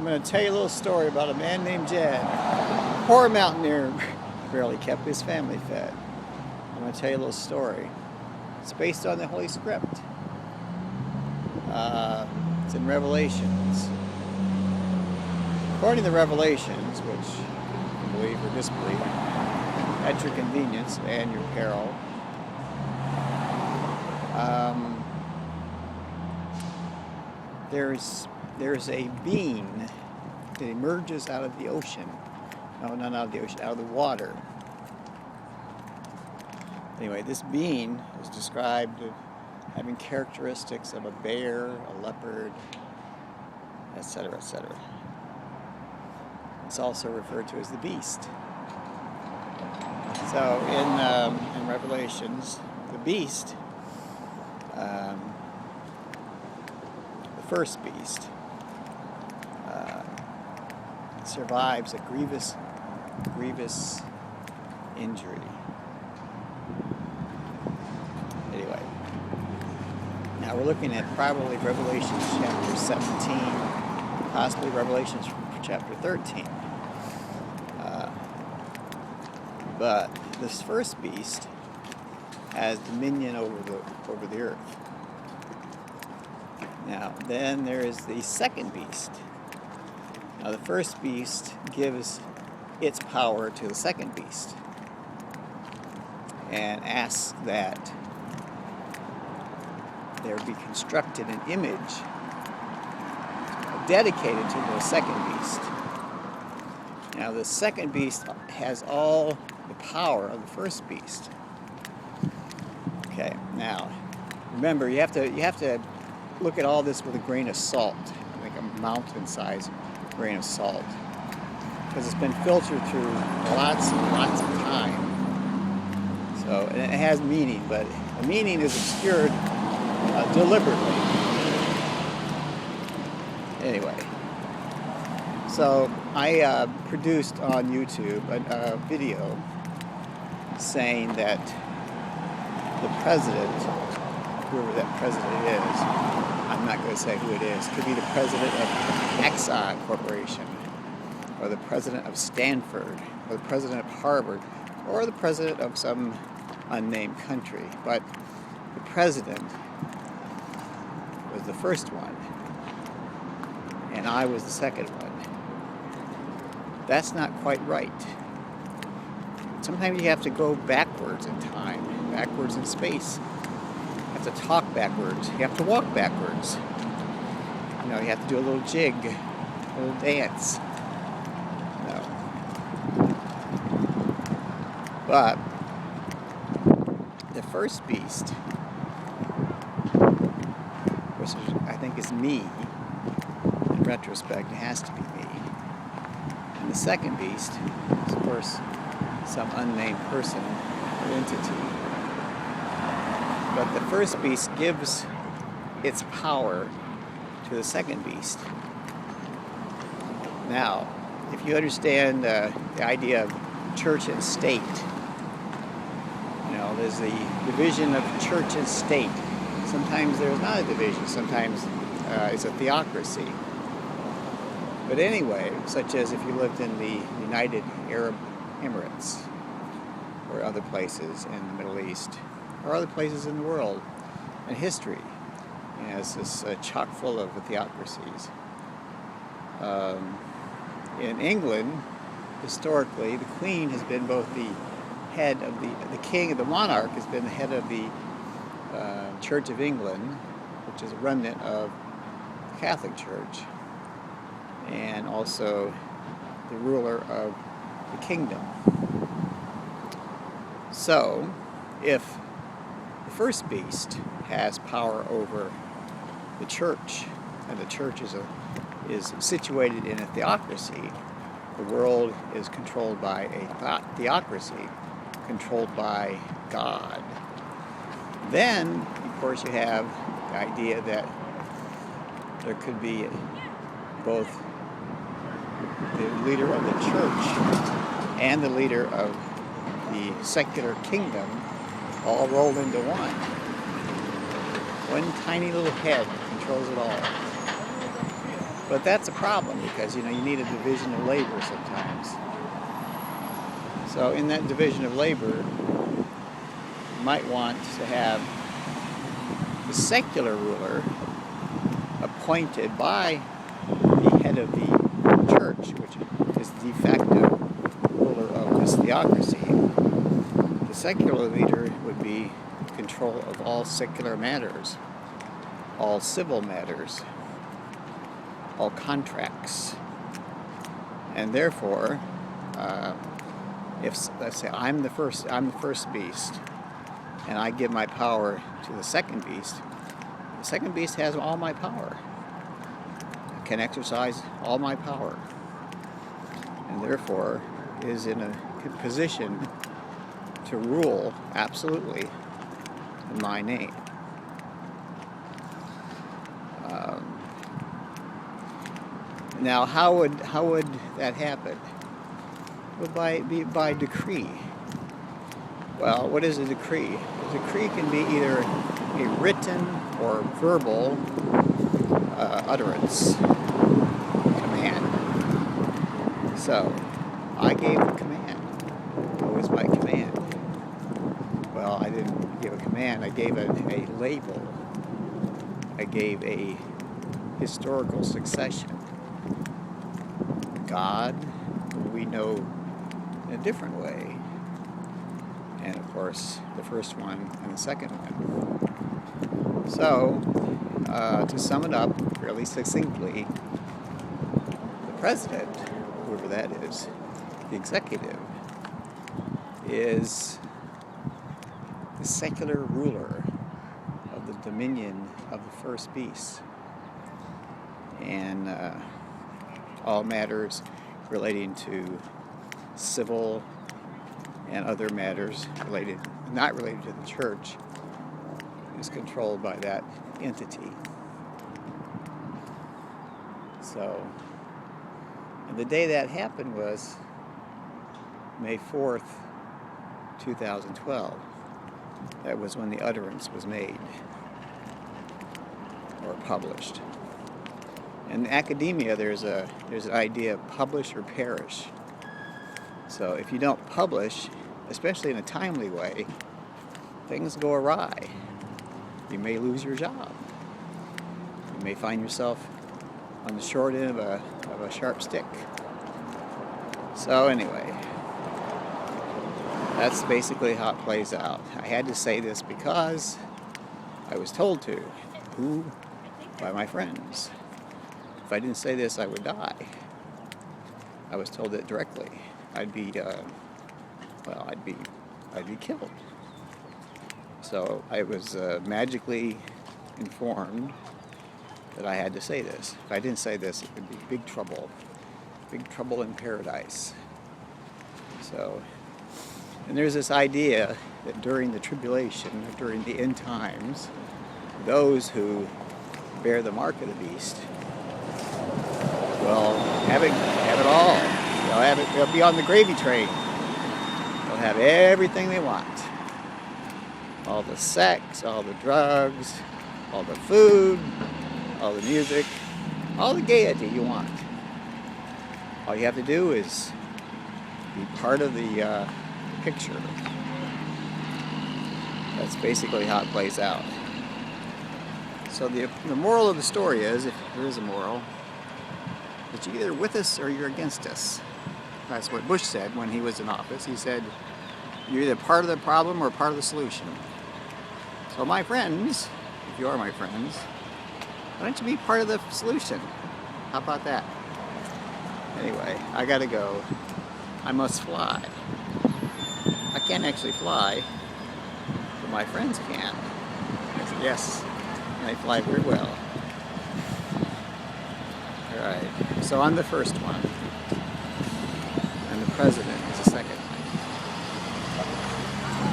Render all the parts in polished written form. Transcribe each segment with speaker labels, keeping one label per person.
Speaker 1: going to tell you a little story about a man named Jed. Poor mountaineer, barely kept his family fed. I'm going to tell you a little story. It's based on the Holy Script. It's in Revelations. According to the Revelations, which you can believe or disbelieve, at your convenience and your peril, there's a being that emerges out of the ocean. No, not out of the ocean, out of the water. Anyway, this being is described as having characteristics of a bear, a leopard, etc., etc. It's also referred to as the beast. So in Revelations, the beast, the first beast, survives a grievous injury. Anyway, now we're looking at probably Revelation chapter 17, possibly Revelation chapter 13. But this first beast has dominion over the earth. Now, then there is the second beast. Now, the first beast gives its power to the second beast and asks that there be constructed an image dedicated to the second beast. Now, the second beast has all the power of the first beast. Okay, now remember, you have to look at all this with a grain of salt, like a mountain-sized grain of salt, because it's been filtered through lots and lots of time. So, and it has meaning, but the meaning is obscured deliberately. Anyway, so I produced on YouTube a video saying that the president, whoever that president is, I'm not going to say who it is, could be the president of Exxon Corporation, or the president of Stanford, or the president of Harvard, or the president of some unnamed country. But the president was the first one, and I was the second one. That's not quite right. Sometimes you have to go backwards in time, backwards in space. You have to talk backwards. You have to walk backwards. You know, you have to do a little jig, a little dance. No. But the first beast, which I think is me, in retrospect, it has to be me. And the second beast is, of course, some unnamed person or entity. But the first beast gives its power to the second beast. Now, if you understand the idea of church and state, you know, there's the division of church and state. Sometimes there's not a division. Sometimes it's a theocracy. But anyway, such as if you lived in the United Arab Emirates or other places in the Middle East or other places in the world, and history, you know, it's this chock full of theocracies. In England, historically, the Queen has been both the head of the king, the monarch has been the head of the Church of England, which is a remnant of the Catholic Church, and also the ruler of the kingdom. So, if the first beast has power over the church, and the church is situated in a theocracy, the world is controlled by a theocracy, controlled by God. Then, of course, you have the idea that there could be both the leader of the church and the leader of the secular kingdom all rolled into one. One tiny little head controls it all. But that's a problem because, you need a division of labor sometimes. So in that division of labor, you might want to have the secular ruler appointed by the head of the church, which is de facto ruler of this theocracy. The secular leader would be in control of all secular matters, all civil matters, all contracts. And therefore, if, let's say, I'm the first beast, and I give my power to the second beast has all my power, can exercise all my power, and therefore is in a position to rule absolutely in my name. Now, how would that happen? Well, by decree. Well, what is a decree? A decree can be either a written or verbal utterance, command. So, I gave a command. What was my command? Well, I didn't give a command. I gave a label. I gave a historical succession. God, we know in a different way. And of course, the first one and the second one. So, to sum it up fairly succinctly, the president, whoever that is, the executive, is the secular ruler of the dominion of the first beast. And all matters relating to civil and other matters not related to the church is controlled by that entity. So, and the day that happened was May 4th, 2012. That was when the utterance was made or published. In academia, there's an idea of publish or perish. So if you don't publish, especially in a timely way, things go awry. You may lose your job. You may find yourself on the short end of a sharp stick. So anyway, that's basically how it plays out. I had to say this because I was told to, by my friends. If I didn't say this, I would die. I was told it directly. I'd be killed. So I was magically informed that I had to say this. If I didn't say this, it would be big trouble in paradise. So, and there's this idea that during the tribulation, or during the end times, those who bear the mark of the beast will have it all. They'll be on the gravy train. They'll have everything they want. All the sex, all the drugs, all the food, all the music, all the gaiety you want. All you have to do is be part of the picture. That's basically how it plays out. So the moral of the story is, if there is a moral, that you're either with us or you're against us. That's what Bush said when he was in office. He said, you're either part of the problem or part of the solution. So my friends, if you are my friends, why don't you be part of the solution? How about that? Anyway, I gotta go. I must fly. I can't actually fly, but my friends can. I said, yes, and they fly very well. All right, so I'm the first one, and the president is the second one.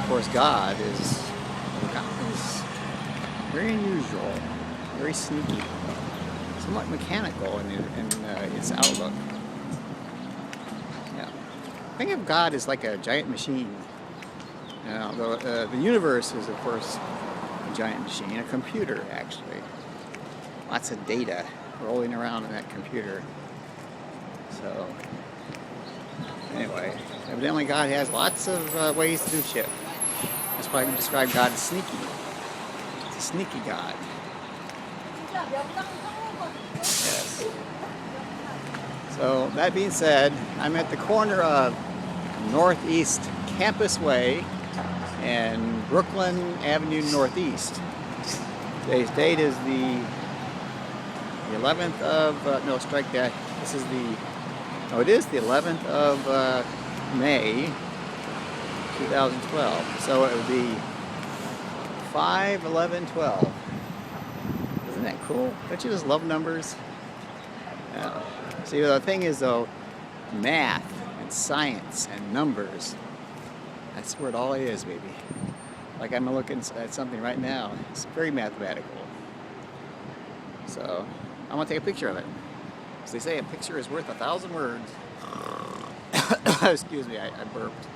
Speaker 1: Of course, God is very unusual, very sneaky, somewhat mechanical in its outlook. Yeah, think of God as like a giant machine. You know, the universe is, of course, a giant machine, a computer, actually. Lots of data. rolling around in that computer. So, anyway, evidently God has lots of ways to do shit. That's why we describe God as sneaky. It's a sneaky God. Yes. So, that being said, I'm at the corner of Northeast Campus Way and Brooklyn Avenue Northeast. Today's date is the 11th of, no, strike that. This is it is the 11th of May, 2012. So it would be 5/11/12. Isn't that cool? Don't you just love numbers? See, the thing is, though, math and science and numbers, that's where it all is, baby. Like I'm looking at something right now. It's very mathematical. So I want to take a picture of it. As they say, a picture is worth 1,000 words. Excuse me, I burped.